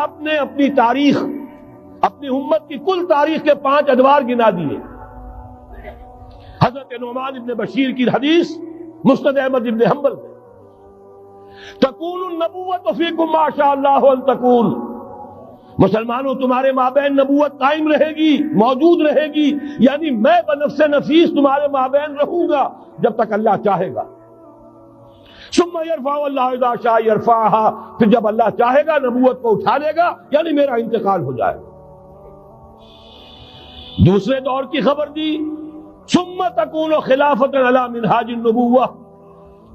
آپ نے اپنی تاریخ، اپنی امت کی کل تاریخ کے 5 ادوار گنا دیے. حضرت نعمان ابن بشیر کی حدیث مسند احمد ابن حنبل میں، تکون النبوۃ فیکم ما شاء اللہ ان تکون، مسلمانوں تمہارے مابین نبوت قائم رہے گی، موجود رہے گی، یعنی میں بنفس نفیس تمہارے مابین رہوں گا جب تک اللہ چاہے گا. ثم یرفع اللہ اذا شاء یرفعها، پھر جب اللہ چاہے گا نبوت کو اٹھا لے گا، یعنی میرا انتقال ہو جائے گا. دوسرے دور کی خبر دی، ثم تکون خلافۃ علی منہاج النبوہ،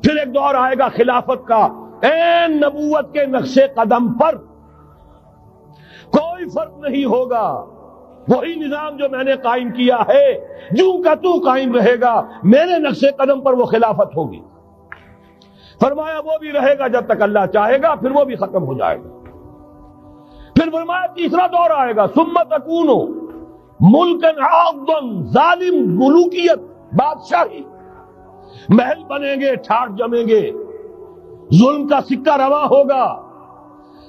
پھر ایک دور آئے گا خلافت کا عین نبوت کے نقش قدم پر، کوئی فرق نہیں ہوگا، وہی نظام جو میں نے قائم کیا ہے جوں کا تو قائم رہے گا، میرے نقش قدم پر وہ خلافت ہوگی. فرمایا وہ بھی رہے گا جب تک اللہ چاہے گا، پھر وہ بھی ختم ہو جائے گا. پھر فرمایا تیسرا دور آئے گا، ثم تکون ملکن عاضا، ظالم ملوکیت، بادشاہی، محل بنیں گے، ٹھاٹ جمیں گے، ظلم کا سکہ رواں ہوگا،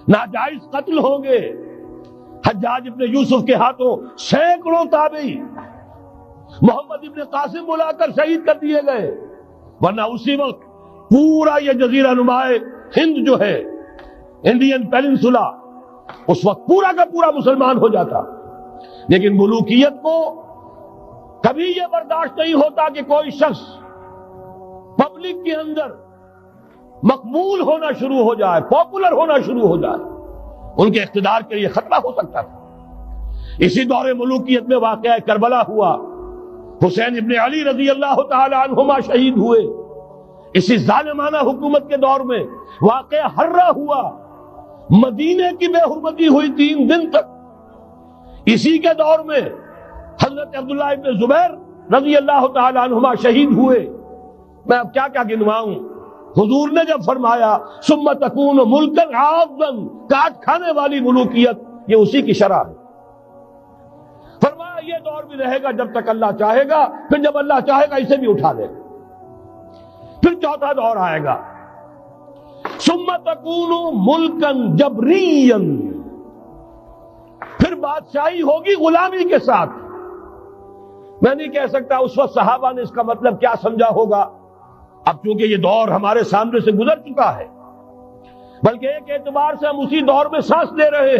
ناجائز قتل ہوں گے. حجاج ابن یوسف کے ہاتھوں سینکڑوں تابعی محمد ابن قاسم بلا کر شہید کر دیے گئے، ورنہ اسی وقت پورا یہ جزیرہ نما ہند جو ہے، انڈین پیننسولا، اس وقت پورا کا پورا مسلمان ہو جاتا. لیکن ملوکیت کو کبھی یہ برداشت نہیں ہوتا کہ کوئی شخص پبلک کے اندر مقبول ہونا شروع ہو جائے، پاپولر ہونا شروع ہو جائے. ان کے اقتدار کے لیے خطرہ ہو سکتا تھا. اسی دور ملوکیت میں واقعہ کربلا ہوا، حسین ابن علی رضی اللہ تعالی عنہما شہید ہوئے. اسی ظالمانہ حکومت کے دور میں واقعہ ہررا ہوا، مدینے کی بے حرمتی ہوئی 3 دن تک. اسی کے دور میں حضرت عبداللہ ابن زبیر رضی اللہ تعالی عنہما شہید ہوئے. میں اب کیا کیا گنواؤں. حضور نے جب فرمایا ثم تکون ملکا عاضا، کاٹ کھانے والی ملوکیت، یہ اسی کی شرح ہے. فرمایا یہ دور بھی رہے گا جب تک اللہ چاہے گا، پھر جب اللہ چاہے گا اسے بھی اٹھا لے گا. پھر چوتھا دور آئے گا، ثم تکون ملکا جبریا، پھر بادشاہی ہوگی غلامی کے ساتھ. میں نہیں کہہ سکتا اس وقت صحابہ نے اس کا مطلب کیا سمجھا ہوگا، اب چونکہ یہ دور ہمارے سامنے سے گزر چکا ہے، بلکہ ایک اعتبار سے ہم اسی دور میں سانس لے رہے ہیں.